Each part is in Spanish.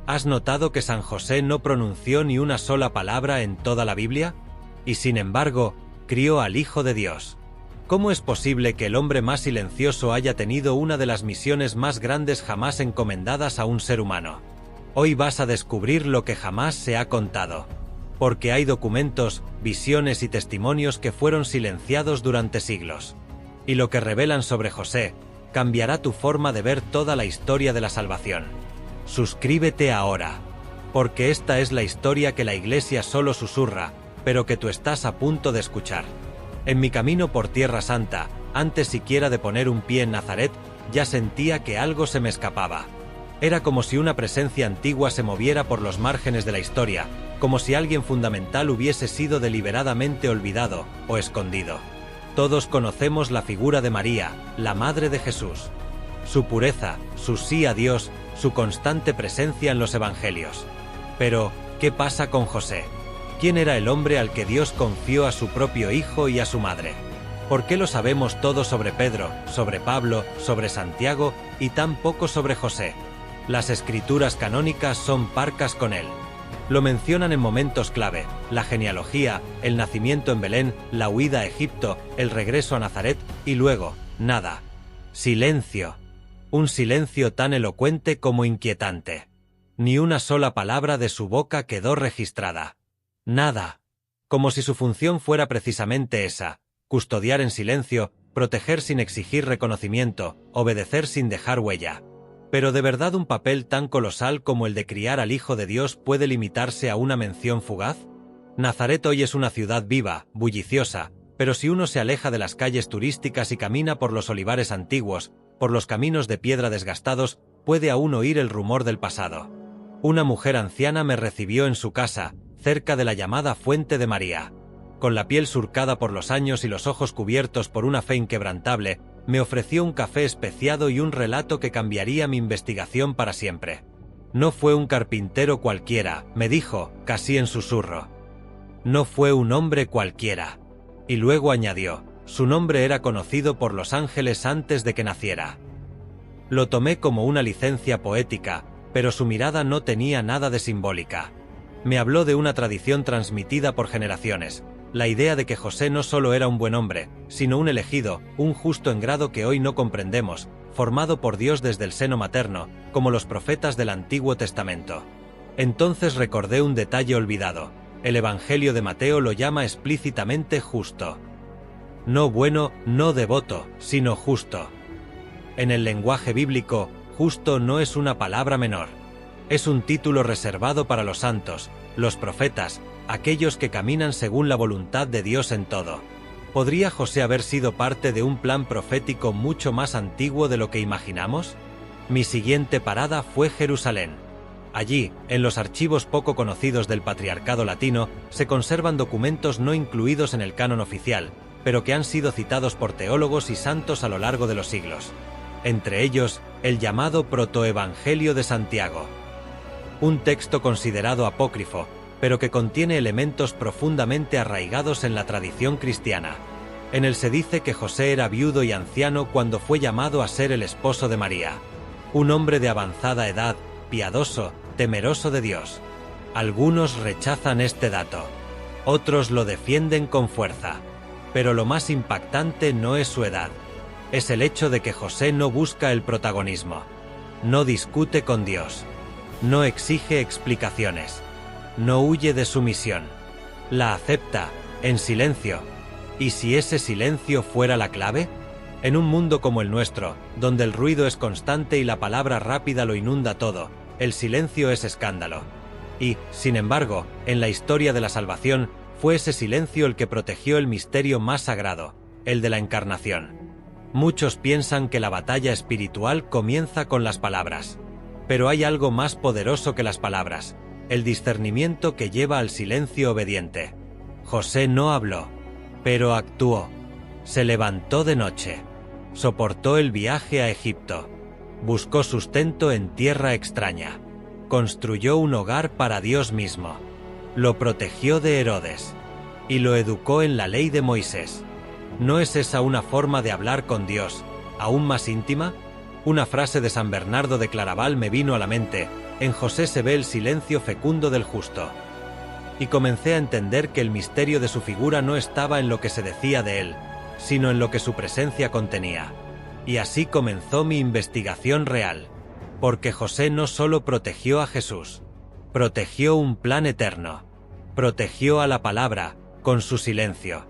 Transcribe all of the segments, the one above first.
¿Has notado que San José no pronunció ni una sola palabra en toda la Biblia? Y sin embargo, crió al Hijo de Dios. ¿Cómo es posible que el hombre más silencioso haya tenido una de las misiones más grandes jamás encomendadas a un ser humano? Hoy vas a descubrir lo que jamás se ha contado. Porque hay documentos, visiones y testimonios que fueron silenciados durante siglos. Y lo que revelan sobre José cambiará tu forma de ver toda la historia de la salvación. Suscríbete ahora, porque esta es la historia que la Iglesia solo susurra, pero que tú estás a punto de escuchar. En mi camino por Tierra Santa, antes siquiera de poner un pie en Nazaret, ya sentía que algo se me escapaba. Era como si una presencia antigua se moviera por los márgenes de la historia, como si alguien fundamental hubiese sido deliberadamente olvidado o escondido. Todos conocemos la figura de María, la Madre de Jesús. Su pureza, su sí a Dios, su constante presencia en los Evangelios. Pero, ¿qué pasa con José? ¿Quién era el hombre al que Dios confió a su propio hijo y a su madre? ¿Por qué lo sabemos todo sobre Pedro, sobre Pablo, sobre Santiago y tan poco sobre José? Las escrituras canónicas son parcas con él. Lo mencionan en momentos clave: la genealogía, el nacimiento en Belén, la huida a Egipto, el regreso a Nazaret y luego, nada. Silencio. Un silencio tan elocuente como inquietante. Ni una sola palabra de su boca quedó registrada. Nada. Como si su función fuera precisamente esa: custodiar en silencio, proteger sin exigir reconocimiento, obedecer sin dejar huella. Pero ¿de verdad un papel tan colosal como el de criar al Hijo de Dios puede limitarse a una mención fugaz? Nazaret hoy es una ciudad viva, bulliciosa, pero si uno se aleja de las calles turísticas y camina por los olivares antiguos, por los caminos de piedra desgastados, puede aún oír el rumor del pasado. Una mujer anciana me recibió en su casa, cerca de la llamada Fuente de María. Con la piel surcada por los años y los ojos cubiertos por una fe inquebrantable, me ofreció un café especiado y un relato que cambiaría mi investigación para siempre. No fue un carpintero cualquiera, me dijo, casi en susurro. No fue un hombre cualquiera. Y luego añadió, su nombre era conocido por los ángeles antes de que naciera. Lo tomé como una licencia poética, pero su mirada no tenía nada de simbólica. Me habló de una tradición transmitida por generaciones, la idea de que José no solo era un buen hombre, sino un elegido, un justo en grado que hoy no comprendemos, formado por Dios desde el seno materno, como los profetas del Antiguo Testamento. Entonces recordé un detalle olvidado: el Evangelio de Mateo lo llama explícitamente justo. No bueno, no devoto, sino justo. En el lenguaje bíblico, justo no es una palabra menor. Es un título reservado para los santos, los profetas, aquellos que caminan según la voluntad de Dios en todo. ¿Podría José haber sido parte de un plan profético mucho más antiguo de lo que imaginamos? Mi siguiente parada fue Jerusalén. Allí, en los archivos poco conocidos del Patriarcado Latino, se conservan documentos no incluidos en el canon oficial, pero que han sido citados por teólogos y santos a lo largo de los siglos. Entre ellos, el llamado Protoevangelio de Santiago. Un texto considerado apócrifo, pero que contiene elementos profundamente arraigados en la tradición cristiana. En él se dice que José era viudo y anciano cuando fue llamado a ser el esposo de María. Un hombre de avanzada edad, piadoso, temeroso de Dios. Algunos rechazan este dato. Otros lo defienden con fuerza. Pero lo más impactante no es su edad. Es el hecho de que José no busca el protagonismo. No discute con Dios. No exige explicaciones. No huye de su misión. La acepta, en silencio. ¿Y si ese silencio fuera la clave? En un mundo como el nuestro, donde el ruido es constante y la palabra rápida lo inunda todo, el silencio es escándalo. Y, sin embargo, en la historia de la salvación, fue ese silencio el que protegió el misterio más sagrado, el de la encarnación. Muchos piensan que la batalla espiritual comienza con las palabras. Pero hay algo más poderoso que las palabras: el discernimiento que lleva al silencio obediente. José no habló, pero actuó. Se levantó de noche. Soportó el viaje a Egipto. Buscó sustento en tierra extraña. Construyó un hogar para Dios mismo. Lo protegió de Herodes. Y lo educó en la ley de Moisés. ¿No es esa una forma de hablar con Dios, aún más íntima? Una frase de San Bernardo de Claraval me vino a la mente: En José se ve el silencio fecundo del justo. Y comencé a entender que el misterio de su figura no estaba en lo que se decía de él, sino en lo que su presencia contenía. Y así comenzó mi investigación real. Porque José no solo protegió a Jesús, protegió un plan eterno, protegió a la palabra con su silencio.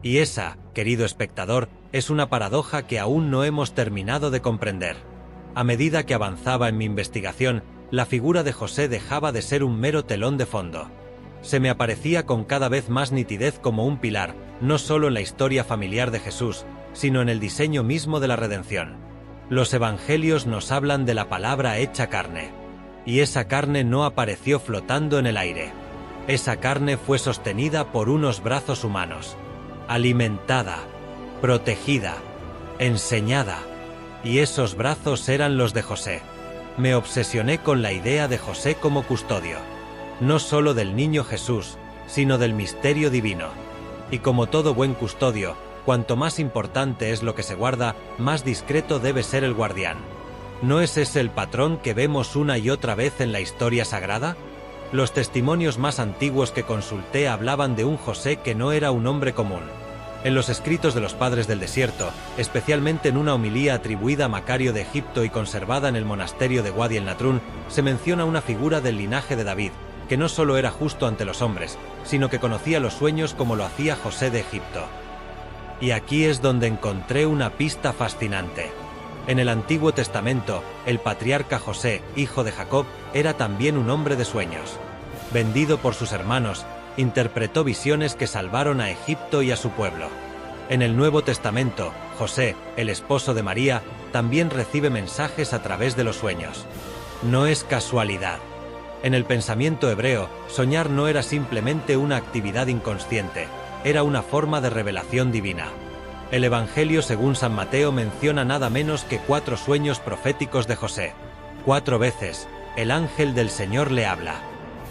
Y esa, querido espectador, es una paradoja que aún no hemos terminado de comprender. A medida que avanzaba en mi investigación, la figura de José dejaba de ser un mero telón de fondo. Se me aparecía con cada vez más nitidez como un pilar, no solo en la historia familiar de Jesús, sino en el diseño mismo de la redención. Los evangelios nos hablan de la palabra hecha carne. Y esa carne no apareció flotando en el aire. Esa carne fue sostenida por unos brazos humanos, alimentada, protegida, enseñada. Y esos brazos eran los de José. Me obsesioné con la idea de José como custodio, no solo del niño Jesús, sino del misterio divino. Y como todo buen custodio, cuanto más importante es lo que se guarda, más discreto debe ser el guardián. ¿No es ese el patrón que vemos una y otra vez en la historia sagrada? Los testimonios más antiguos que consulté hablaban de un José que no era un hombre común. En los escritos de los padres del desierto, especialmente en una homilía atribuida a Macario de Egipto y conservada en el monasterio de Wadi el Natrún, se menciona una figura del linaje de David, que no solo era justo ante los hombres, sino que conocía los sueños como lo hacía José de Egipto. Y aquí es donde encontré una pista fascinante. En el Antiguo Testamento, el patriarca José, hijo de Jacob, era también un hombre de sueños. Vendido por sus hermanos, interpretó visiones que salvaron a Egipto y a su pueblo. En el Nuevo Testamento, José, el esposo de María, también recibe mensajes a través de los sueños. No es casualidad. En el pensamiento hebreo, soñar no era simplemente una actividad inconsciente, era una forma de revelación divina. El Evangelio según San Mateo menciona nada menos que 4 sueños proféticos de José. 4 veces, el ángel del Señor le habla.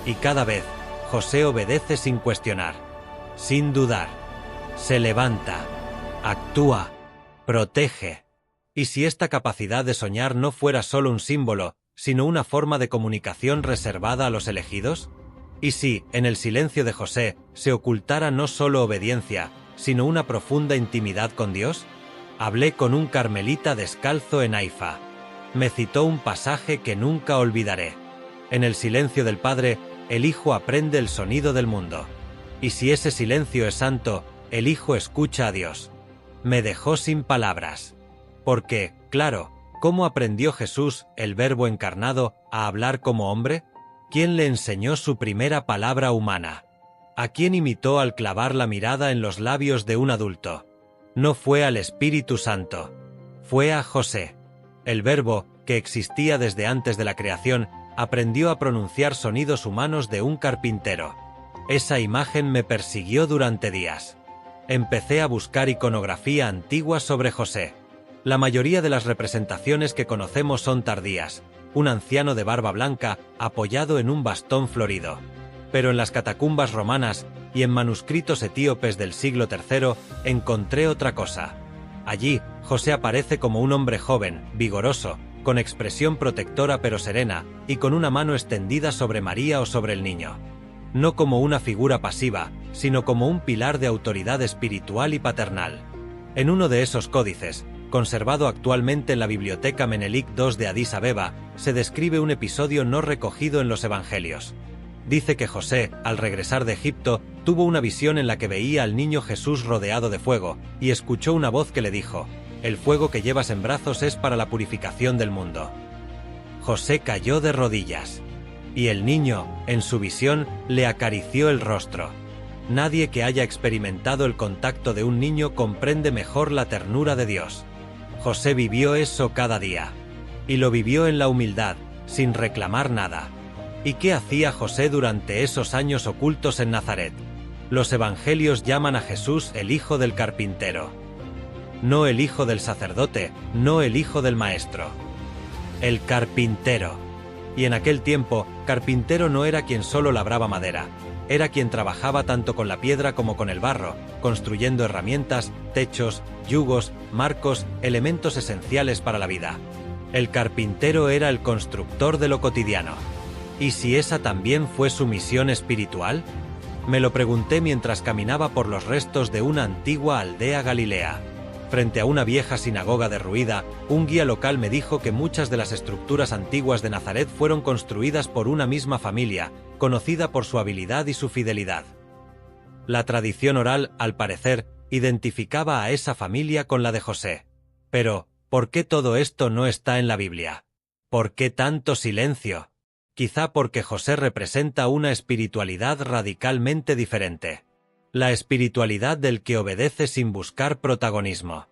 Y cada vez, José obedece sin cuestionar, sin dudar. Se levanta, actúa, protege. ¿Y si esta capacidad de soñar no fuera solo un símbolo, sino una forma de comunicación reservada a los elegidos? ¿Y si, en el silencio de José, se ocultara no solo obediencia, sino una profunda intimidad con Dios? Hablé con un carmelita descalzo en Haifa. Me citó un pasaje que nunca olvidaré. En el silencio del Padre, el Hijo aprende el sonido del mundo. Y si ese silencio es santo, el Hijo escucha a Dios. Me dejó sin palabras. Porque, claro, ¿cómo aprendió Jesús, el Verbo encarnado, a hablar como hombre? ¿Quién le enseñó su primera palabra humana? ¿A quién imitó al clavar la mirada en los labios de un adulto? No fue al Espíritu Santo. Fue a José. El Verbo, que existía desde antes de la creación, aprendió a pronunciar sonidos humanos de un carpintero. Esa imagen me persiguió durante días. Empecé a buscar iconografía antigua sobre José. La mayoría de las representaciones que conocemos son tardías, un anciano de barba blanca apoyado en un bastón florido. Pero en las catacumbas romanas y en manuscritos etíopes del siglo III encontré otra cosa. Allí, José aparece como un hombre joven, vigoroso, con expresión protectora pero serena, y con una mano extendida sobre María o sobre el niño. No como una figura pasiva, sino como un pilar de autoridad espiritual y paternal. En uno de esos códices, conservado actualmente en la Biblioteca Menelik II de Adís Abeba, se describe un episodio no recogido en los Evangelios. Dice que José, al regresar de Egipto, tuvo una visión en la que veía al niño Jesús rodeado de fuego, y escuchó una voz que le dijo: «El fuego que llevas en brazos es para la purificación del mundo». José cayó de rodillas. Y el niño, en su visión, le acarició el rostro. Nadie que haya experimentado el contacto de un niño comprende mejor la ternura de Dios. José vivió eso cada día. Y lo vivió en la humildad, sin reclamar nada. ¿Y qué hacía José durante esos años ocultos en Nazaret? Los evangelios llaman a Jesús el hijo del carpintero. No el hijo del sacerdote, no el hijo del maestro. El carpintero. Y en aquel tiempo, carpintero no era quien solo labraba madera, era quien trabajaba tanto con la piedra como con el barro, construyendo herramientas, techos, yugos, marcos, elementos esenciales para la vida. El carpintero era el constructor de lo cotidiano. ¿Y si esa también fue su misión espiritual? Me lo pregunté mientras caminaba por los restos de una antigua aldea galilea. Frente a una vieja sinagoga derruida, un guía local me dijo que muchas de las estructuras antiguas de Nazaret fueron construidas por una misma familia, conocida por su habilidad y su fidelidad. La tradición oral, al parecer, identificaba a esa familia con la de José. Pero, ¿por qué todo esto no está en la Biblia? ¿Por qué tanto silencio? Quizá porque José representa una espiritualidad radicalmente diferente. La espiritualidad del que obedece sin buscar protagonismo.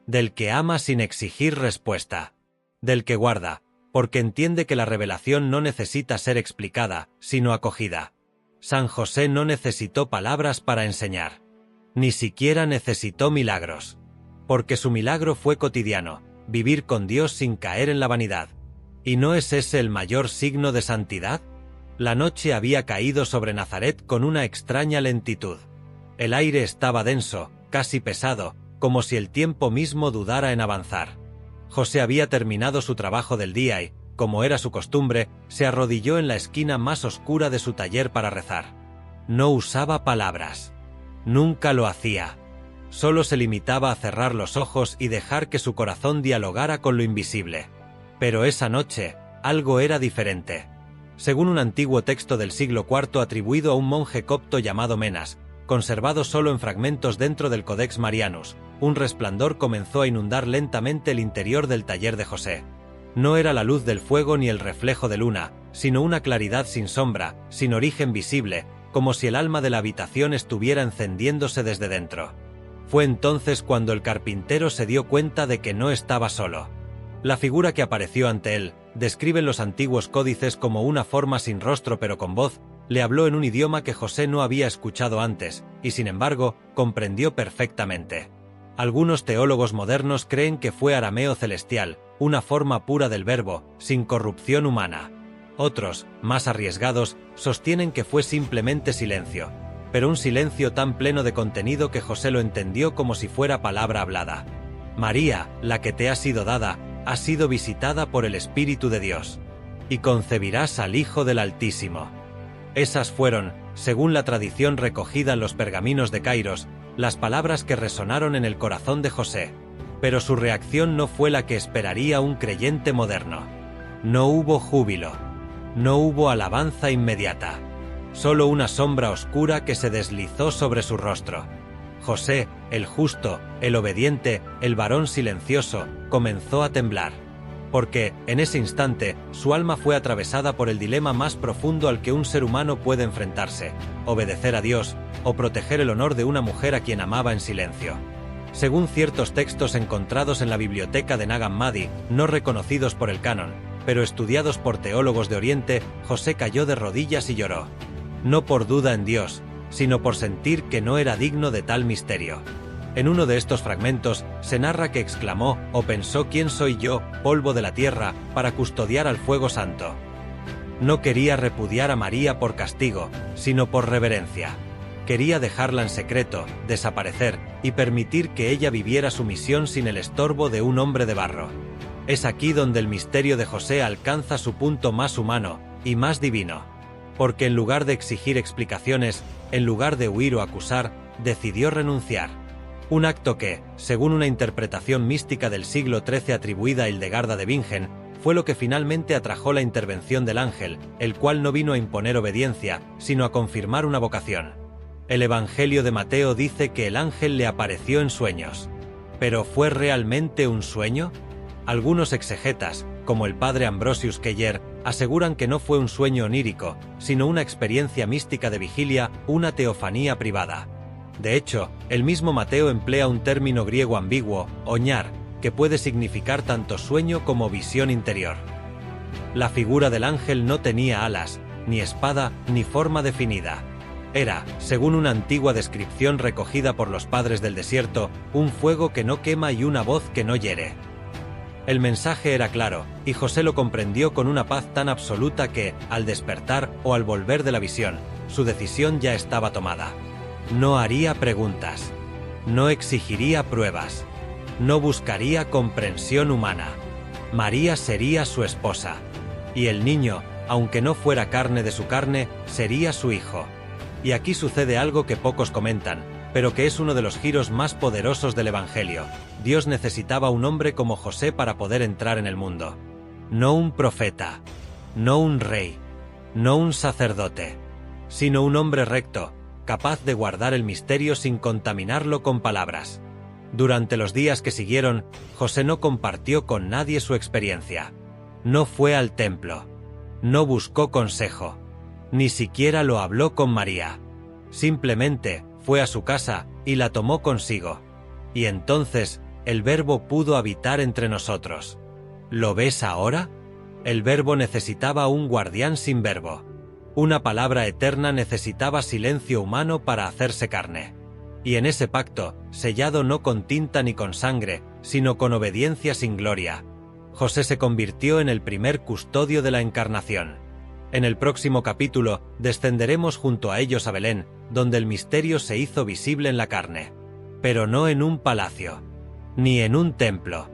Del que ama sin exigir respuesta. Del que guarda, porque entiende que la revelación no necesita ser explicada, sino acogida. San José no necesitó palabras para enseñar. Ni siquiera necesitó milagros. Porque su milagro fue cotidiano, vivir con Dios sin caer en la vanidad. ¿Y no es ese el mayor signo de santidad? La noche había caído sobre Nazaret con una extraña lentitud. El aire estaba denso, casi pesado, como si el tiempo mismo dudara en avanzar. José había terminado su trabajo del día y, como era su costumbre, se arrodilló en la esquina más oscura de su taller para rezar. No usaba palabras. Nunca lo hacía. Solo se limitaba a cerrar los ojos y dejar que su corazón dialogara con lo invisible. Pero esa noche, algo era diferente. Según un antiguo texto del siglo IV atribuido a un monje copto llamado Menas, conservado solo en fragmentos dentro del Codex Marianus, un resplandor comenzó a inundar lentamente el interior del taller de José. No era la luz del fuego ni el reflejo de luna, sino una claridad sin sombra, sin origen visible, como si el alma de la habitación estuviera encendiéndose desde dentro. Fue entonces cuando el carpintero se dio cuenta de que no estaba solo. La figura que apareció ante él, describen los antiguos códices como una forma sin rostro pero con voz, le habló en un idioma que José no había escuchado antes, y sin embargo, comprendió perfectamente. Algunos teólogos modernos creen que fue arameo celestial, una forma pura del verbo, sin corrupción humana. Otros, más arriesgados, sostienen que fue simplemente silencio, pero un silencio tan pleno de contenido que José lo entendió como si fuera palabra hablada. María, la que te ha sido dada, ha sido visitada por el Espíritu de Dios, y concebirás al Hijo del Altísimo. Esas fueron, según la tradición recogida en los pergaminos de Kairos, las palabras que resonaron en el corazón de José. Pero su reacción no fue la que esperaría un creyente moderno. No hubo júbilo. No hubo alabanza inmediata. Solo una sombra oscura que se deslizó sobre su rostro. José, el justo, el obediente, el varón silencioso, comenzó a temblar. Porque, en ese instante, su alma fue atravesada por el dilema más profundo al que un ser humano puede enfrentarse: obedecer a Dios, o proteger el honor de una mujer a quien amaba en silencio. Según ciertos textos encontrados en la biblioteca de Nag Hammadi, no reconocidos por el canon, pero estudiados por teólogos de Oriente, José cayó de rodillas y lloró. No por duda en Dios, sino por sentir que no era digno de tal misterio. En uno de estos fragmentos, se narra que exclamó o pensó: ¿quién soy yo, polvo de la tierra, para custodiar al fuego santo? No quería repudiar a María por castigo, sino por reverencia. Quería dejarla en secreto, desaparecer, y permitir que ella viviera su misión sin el estorbo de un hombre de barro. Es aquí donde el misterio de José alcanza su punto más humano y más divino. Porque en lugar de exigir explicaciones, en lugar de huir o acusar, decidió renunciar. Un acto que, según una interpretación mística del siglo XIII atribuida a Hildegarda de Bingen, fue lo que finalmente atrajo la intervención del ángel, el cual no vino a imponer obediencia, sino a confirmar una vocación. El Evangelio de Mateo dice que el ángel le apareció en sueños. ¿Pero fue realmente un sueño? Algunos exegetas, como el padre Ambrosius Keller, aseguran que no fue un sueño onírico, sino una experiencia mística de vigilia, una teofanía privada. De hecho, el mismo Mateo emplea un término griego ambiguo, oñar, que puede significar tanto sueño como visión interior. La figura del ángel no tenía alas, ni espada, ni forma definida. Era, según una antigua descripción recogida por los padres del desierto, un fuego que no quema y una voz que no hiere. El mensaje era claro, y José lo comprendió con una paz tan absoluta que, al despertar o al volver de la visión, su decisión ya estaba tomada. No haría preguntas. No exigiría pruebas. No buscaría comprensión humana. María sería su esposa. Y el niño, aunque no fuera carne de su carne, sería su hijo. Y aquí sucede algo que pocos comentan, pero que es uno de los giros más poderosos del Evangelio. Dios necesitaba un hombre como José para poder entrar en el mundo. No un profeta, no un rey, no un sacerdote, sino un hombre recto, capaz de guardar el misterio sin contaminarlo con palabras. Durante los días que siguieron, José no compartió con nadie su experiencia. No fue al templo. No buscó consejo. Ni siquiera lo habló con María. Simplemente fue a su casa y la tomó consigo. Y entonces el Verbo pudo habitar entre nosotros. ¿Lo ves ahora? El Verbo necesitaba un guardián sin verbo. Una palabra eterna necesitaba silencio humano para hacerse carne. Y en ese pacto, sellado no con tinta ni con sangre, sino con obediencia sin gloria, José se convirtió en el primer custodio de la encarnación. En el próximo capítulo, descenderemos junto a ellos a Belén, donde el misterio se hizo visible en la carne. Pero no en un palacio, ni en un templo,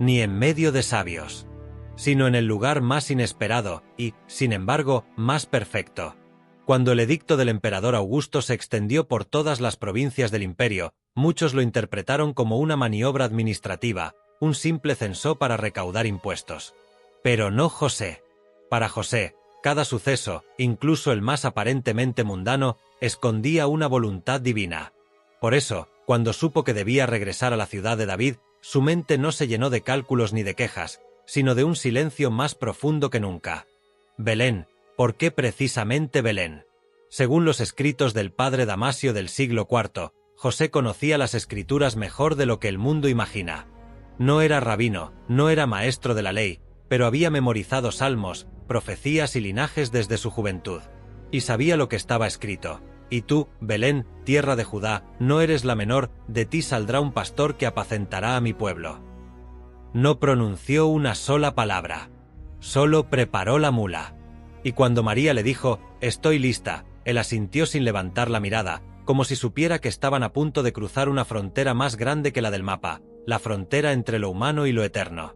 ni en medio de sabios, sino en el lugar más inesperado y, sin embargo, más perfecto. Cuando el edicto del emperador Augusto se extendió por todas las provincias del imperio, muchos lo interpretaron como una maniobra administrativa, un simple censo para recaudar impuestos. Pero no José. Para José, cada suceso, incluso el más aparentemente mundano, escondía una voluntad divina. Por eso, cuando supo que debía regresar a la ciudad de David, su mente no se llenó de cálculos ni de quejas, sino de un silencio más profundo que nunca. Belén. ¿Por qué precisamente Belén? Según los escritos del padre Damasio del siglo IV, José conocía las escrituras mejor de lo que el mundo imagina. No era rabino, no era maestro de la ley, pero había memorizado salmos, profecías y linajes desde su juventud. Y sabía lo que estaba escrito. Y tú, Belén, tierra de Judá, no eres la menor, de ti saldrá un pastor que apacentará a mi pueblo. No pronunció una sola palabra. Solo preparó la mula. Y cuando María le dijo, «Estoy lista», él asintió sin levantar la mirada, como si supiera que estaban a punto de cruzar una frontera más grande que la del mapa, la frontera entre lo humano y lo eterno.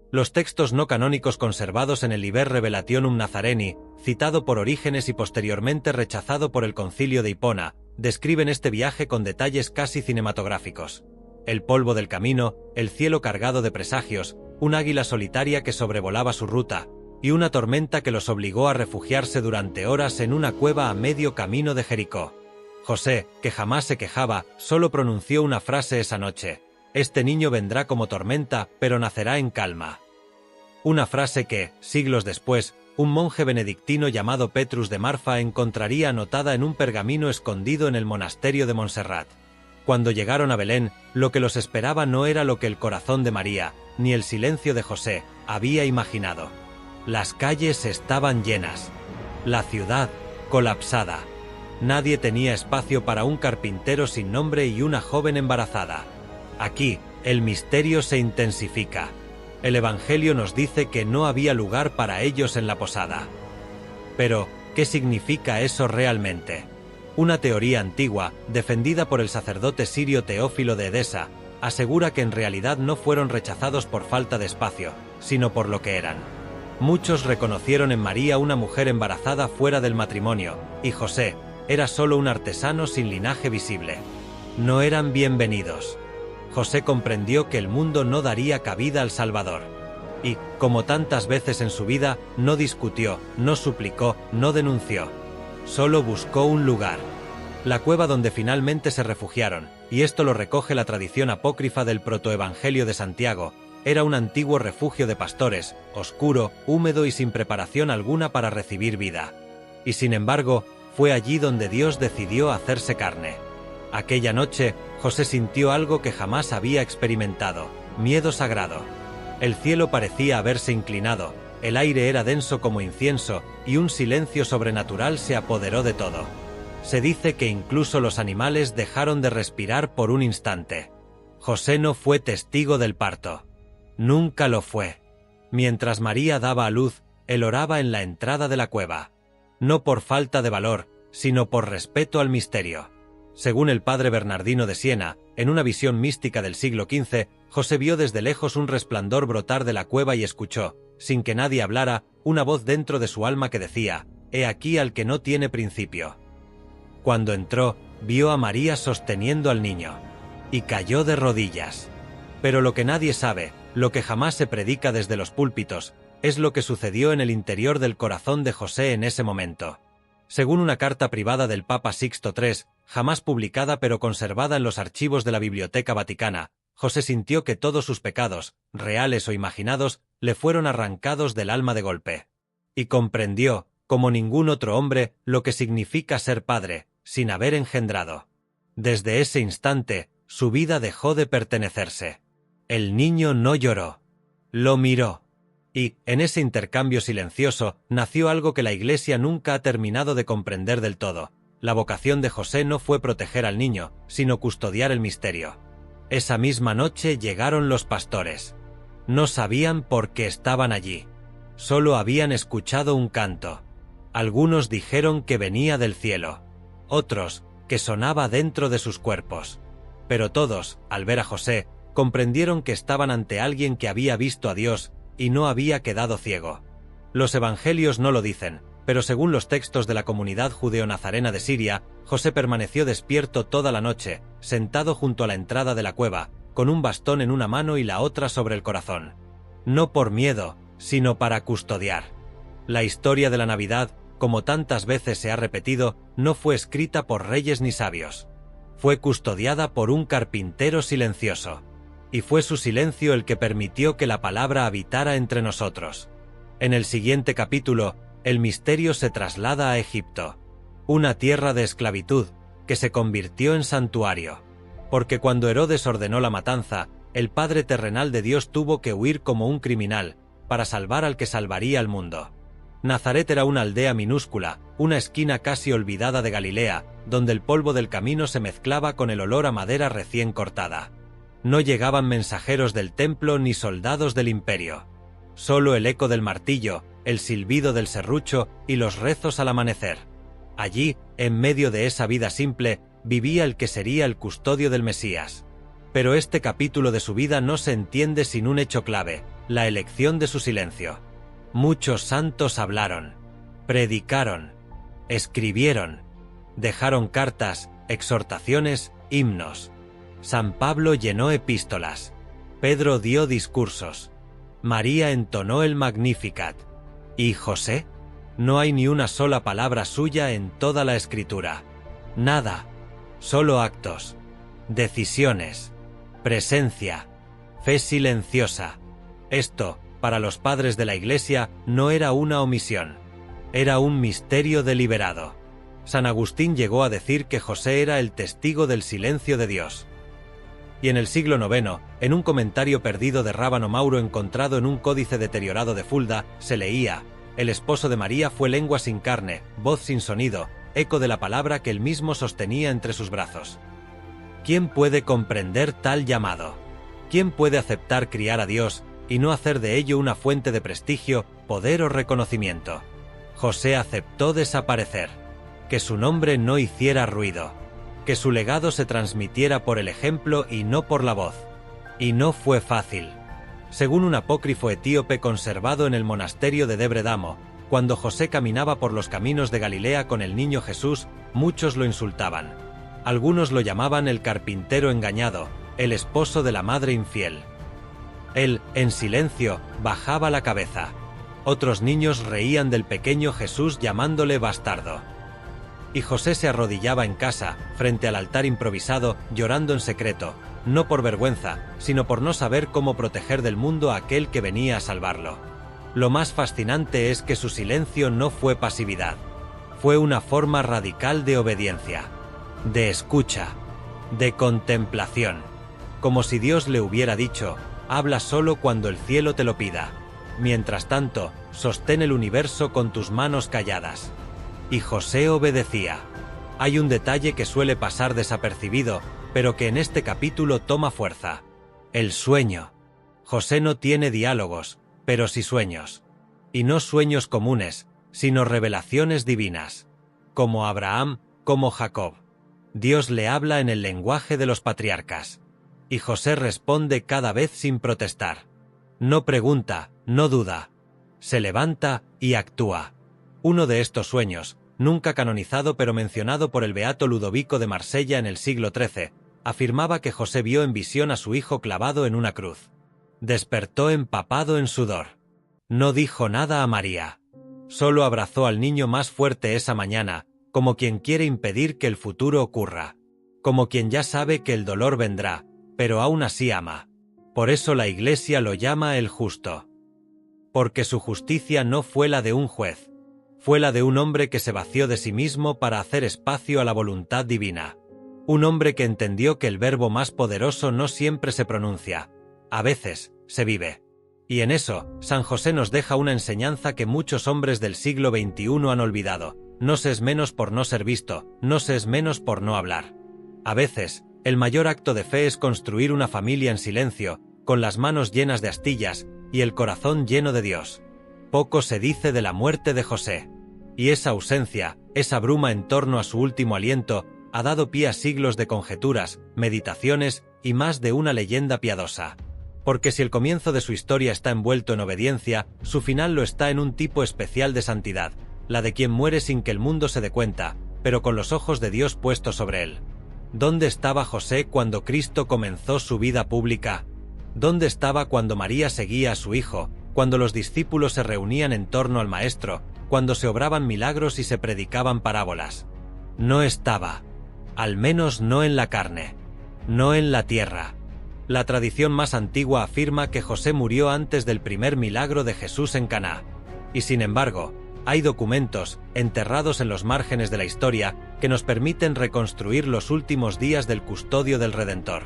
Los textos no canónicos conservados en el Liber Revelationum Nazareni, citado por Orígenes y posteriormente rechazado por el Concilio de Hipona, describen este viaje con detalles casi cinematográficos. El polvo del camino, el cielo cargado de presagios, un águila solitaria que sobrevolaba su ruta, y una tormenta que los obligó a refugiarse durante horas en una cueva a medio camino de Jericó. José, que jamás se quejaba, solo pronunció una frase esa noche: «Este niño vendrá como tormenta, pero nacerá en calma». Una frase que, siglos después, un monje benedictino llamado Petrus de Marfa encontraría anotada en un pergamino escondido en el monasterio de Montserrat. Cuando llegaron a Belén, lo que los esperaba no era lo que el corazón de María, ni el silencio de José, había imaginado. Las calles estaban llenas. La ciudad, colapsada. Nadie tenía espacio para un carpintero sin nombre y una joven embarazada. Aquí, el misterio se intensifica. El Evangelio nos dice que no había lugar para ellos en la posada. Pero, ¿qué significa eso realmente? Una teoría antigua, defendida por el sacerdote sirio Teófilo de Edesa, asegura que en realidad no fueron rechazados por falta de espacio, sino por lo que eran. Muchos reconocieron en María una mujer embarazada fuera del matrimonio, y José era solo un artesano sin linaje visible. No eran bienvenidos. José comprendió que el mundo no daría cabida al Salvador. Y, como tantas veces en su vida, no discutió, no suplicó, no denunció. Solo buscó un lugar. La cueva donde finalmente se refugiaron, y esto lo recoge la tradición apócrifa del protoevangelio de Santiago, era un antiguo refugio de pastores, oscuro, húmedo y sin preparación alguna para recibir vida. Y sin embargo, fue allí donde Dios decidió hacerse carne. Aquella noche, José sintió algo que jamás había experimentado: miedo sagrado. El cielo parecía haberse inclinado, el aire era denso como incienso, y un silencio sobrenatural se apoderó de todo. Se dice que incluso los animales dejaron de respirar por un instante. José no fue testigo del parto. Nunca lo fue. Mientras María daba a luz, él oraba en la entrada de la cueva. No por falta de valor, sino por respeto al misterio. Según el padre Bernardino de Siena, En una visión mística del siglo XV, José vio desde lejos un resplandor brotar de la cueva y escuchó, sin que nadie hablara, una voz dentro de su alma que decía: «He aquí al que no tiene principio». Cuando entró, vio a María sosteniendo al niño, y cayó de rodillas. Pero lo que nadie sabe, lo que jamás se predica desde los púlpitos, es lo que sucedió en el interior del corazón de José en ese momento. Según una carta privada del Papa Sixto III, jamás publicada pero conservada en los archivos de la Biblioteca Vaticana, José sintió que todos sus pecados, reales o imaginados, le fueron arrancados del alma de golpe. Y comprendió, como ningún otro hombre, lo que significa ser padre, sin haber engendrado. Desde ese instante, su vida dejó de pertenecerse. El niño no lloró. Lo miró. Y, en ese intercambio silencioso, nació algo que la Iglesia nunca ha terminado de comprender del todo. La vocación de José no fue proteger al niño, sino custodiar el misterio. Esa misma noche llegaron los pastores. No sabían por qué estaban allí. Solo habían escuchado un canto. Algunos dijeron que venía del cielo. Otros, que sonaba dentro de sus cuerpos. Pero todos, al ver a José, comprendieron que estaban ante alguien que había visto a Dios y no había quedado ciego. Los evangelios no lo dicen, pero según los textos de la comunidad judeo-nazarena de Siria, José permaneció despierto toda la noche, sentado junto a la entrada de la cueva, con un bastón en una mano y la otra sobre el corazón. No por miedo, sino para custodiar. La historia de la Navidad, como tantas veces se ha repetido, no fue escrita por reyes ni sabios. Fue custodiada por un carpintero silencioso. Y fue su silencio el que permitió que la palabra habitara entre nosotros. En el siguiente capítulo, el misterio se traslada a Egipto, una tierra de esclavitud que se convirtió en santuario. Porque cuando Herodes ordenó la matanza, el Padre terrenal de Dios tuvo que huir como un criminal, para salvar al que salvaría al mundo. Nazaret era una aldea minúscula, una esquina casi olvidada de Galilea, donde el polvo del camino se mezclaba con el olor a madera recién cortada. No llegaban mensajeros del templo ni soldados del imperio. Solo el eco del martillo, el silbido del serrucho y los rezos al amanecer. Allí, en medio de esa vida simple, vivía el que sería el custodio del Mesías. Pero este capítulo de su vida no se entiende sin un hecho clave: la elección de su silencio. Muchos santos hablaron, predicaron, escribieron, dejaron cartas, exhortaciones, himnos. San Pablo llenó epístolas. Pedro dio discursos. María entonó el Magnificat. ¿Y José? No hay ni una sola palabra suya en toda la Escritura. Nada. Solo actos. Decisiones. Presencia. Fe silenciosa. Esto, para los padres de la Iglesia, no era una omisión. Era un misterio deliberado. San Agustín llegó a decir que José era el testigo del silencio de Dios. Y en el siglo IX, en un comentario perdido de Rábano Mauro encontrado en un códice deteriorado de Fulda, se leía: «El esposo de María fue lengua sin carne, voz sin sonido, eco de la palabra que él mismo sostenía entre sus brazos». ¿Quién puede comprender tal llamado? ¿Quién puede aceptar criar a Dios y no hacer de ello una fuente de prestigio, poder o reconocimiento? José aceptó desaparecer, que su nombre no hiciera ruido, que su legado se transmitiera por el ejemplo y no por la voz. Y no fue fácil. Según un apócrifo etíope conservado en el monasterio de Debre Damo, cuando José caminaba por los caminos de Galilea con el niño Jesús, muchos lo insultaban. Algunos lo llamaban el carpintero engañado, el esposo de la madre infiel. Él, en silencio, bajaba la cabeza. Otros niños reían del pequeño Jesús llamándole bastardo. Y José se arrodillaba en casa, frente al altar improvisado, llorando en secreto, no por vergüenza, sino por no saber cómo proteger del mundo a aquel que venía a salvarlo. Lo más fascinante es que su silencio no fue pasividad. Fue una forma radical de obediencia, de escucha, de contemplación. Como si Dios le hubiera dicho: habla solo cuando el cielo te lo pida. Mientras tanto, sostén el universo con tus manos calladas. Y José obedecía. Hay un detalle que suele pasar desapercibido, pero que en este capítulo toma fuerza: el sueño. José no tiene diálogos, pero sí sueños. Y no sueños comunes, sino revelaciones divinas. Como Abraham, como Jacob. Dios le habla en el lenguaje de los patriarcas. Y José responde cada vez sin protestar. No pregunta, no duda. Se levanta y actúa. Uno de estos sueños, nunca canonizado pero mencionado por el beato Ludovico de Marsella en el siglo XIII, afirmaba que José vio en visión a su hijo clavado en una cruz. Despertó empapado en sudor. No dijo nada a María. Solo abrazó al niño más fuerte esa mañana, como quien quiere impedir que el futuro ocurra. Como quien ya sabe que el dolor vendrá, pero aún así ama. Por eso la Iglesia lo llama el justo. Porque su justicia no fue la de un juez. Fue la de un hombre que se vació de sí mismo para hacer espacio a la voluntad divina. Un hombre que entendió que el verbo más poderoso no siempre se pronuncia. A veces, se vive. Y en eso, San José nos deja una enseñanza que muchos hombres del siglo XXI han olvidado. No se es menos por no ser visto, no se es menos por no hablar. A veces, el mayor acto de fe es construir una familia en silencio, con las manos llenas de astillas, y el corazón lleno de Dios. Poco se dice de la muerte de José. Y esa ausencia, esa bruma en torno a su último aliento, ha dado pie a siglos de conjeturas, meditaciones y más de una leyenda piadosa. Porque si el comienzo de su historia está envuelto en obediencia, su final lo está en un tipo especial de santidad, la de quien muere sin que el mundo se dé cuenta, pero con los ojos de Dios puestos sobre él. ¿Dónde estaba José cuando Cristo comenzó su vida pública? ¿Dónde estaba cuando María seguía a su hijo, cuando los discípulos se reunían en torno al Maestro, cuando se obraban milagros y se predicaban parábolas? No estaba. Al menos no en la carne. No en la tierra. La tradición más antigua afirma que José murió antes del primer milagro de Jesús en Caná. Y sin embargo, hay documentos, enterrados en los márgenes de la historia, que nos permiten reconstruir los últimos días del custodio del Redentor.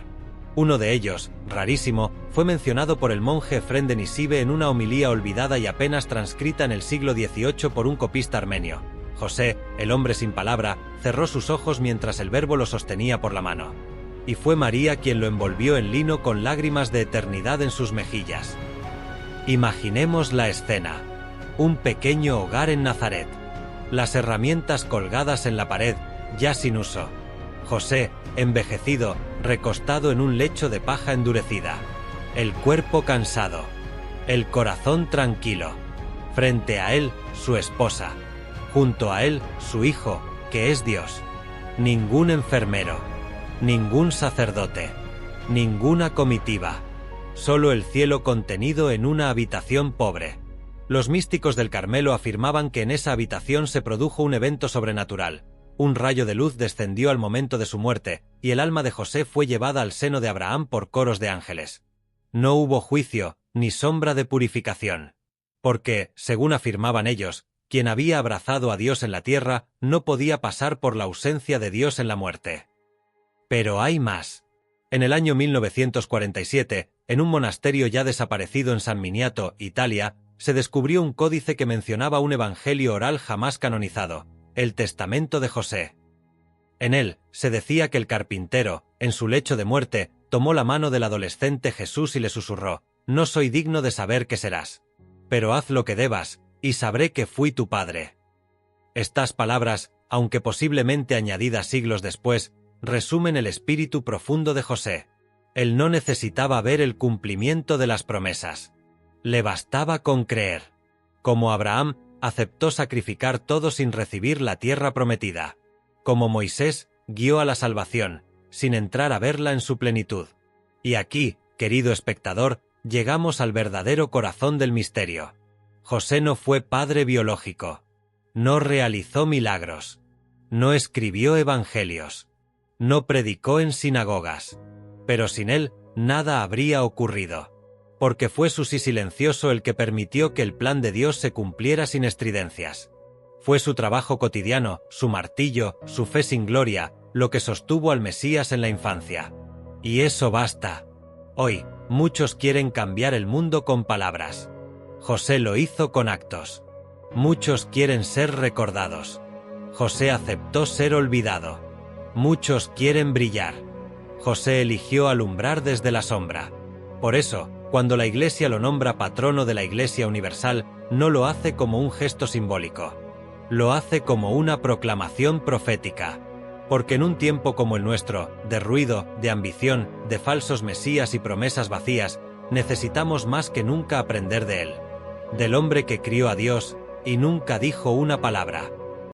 Uno de ellos, rarísimo, fue mencionado por el monje Efrén de Nisibe en una homilía olvidada y apenas transcrita en el siglo XVIII por un copista armenio. José, el hombre sin palabra, cerró sus ojos mientras el verbo lo sostenía por la mano. Y fue María quien lo envolvió en lino con lágrimas de eternidad en sus mejillas. Imaginemos la escena. Un pequeño hogar en Nazaret. Las herramientas colgadas en la pared, ya sin uso. José, envejecido, recostado en un lecho de paja endurecida. El cuerpo cansado. El corazón tranquilo. Frente a él, su esposa. Junto a él, su hijo, que es Dios. Ningún enfermero. Ningún sacerdote. Ninguna comitiva. Solo el cielo contenido en una habitación pobre. Los místicos del Carmelo afirmaban que en esa habitación se produjo un evento sobrenatural. Un rayo de luz descendió al momento de su muerte, y el alma de José fue llevada al seno de Abraham por coros de ángeles. No hubo juicio, ni sombra de purificación. Porque, según afirmaban ellos, quien había abrazado a Dios en la tierra no podía pasar por la ausencia de Dios en la muerte. Pero hay más. En el año 1947, en un monasterio ya desaparecido en San Miniato, Italia, se descubrió un códice que mencionaba un evangelio oral jamás canonizado, el Testamento de José. En él, se decía que el carpintero, en su lecho de muerte, tomó la mano del adolescente Jesús y le susurró: «No soy digno de saber qué serás. Pero haz lo que debas, y sabré que fui tu padre». Estas palabras, aunque posiblemente añadidas siglos después, resumen el espíritu profundo de José. Él no necesitaba ver el cumplimiento de las promesas. Le bastaba con creer. Como Abraham, aceptó sacrificar todo sin recibir la tierra prometida. Como Moisés, guió a la salvación, sin entrar a verla en su plenitud. Y aquí, querido espectador, llegamos al verdadero corazón del misterio. José no fue padre biológico. No realizó milagros. No escribió evangelios. No predicó en sinagogas. Pero sin él, nada habría ocurrido. Porque fue su sí silencioso el que permitió que el plan de Dios se cumpliera sin estridencias. Fue su trabajo cotidiano, su martillo, su fe sin gloria, lo que sostuvo al Mesías en la infancia. Y eso basta. Hoy, muchos quieren cambiar el mundo con palabras. José lo hizo con actos. Muchos quieren ser recordados. José aceptó ser olvidado. Muchos quieren brillar. José eligió alumbrar desde la sombra. Por eso, cuando la Iglesia lo nombra patrono de la Iglesia Universal, no lo hace como un gesto simbólico. Lo hace como una proclamación profética. Porque en un tiempo como el nuestro, de ruido, de ambición, de falsos mesías y promesas vacías, necesitamos más que nunca aprender de él, del hombre que crió a Dios y nunca dijo una palabra.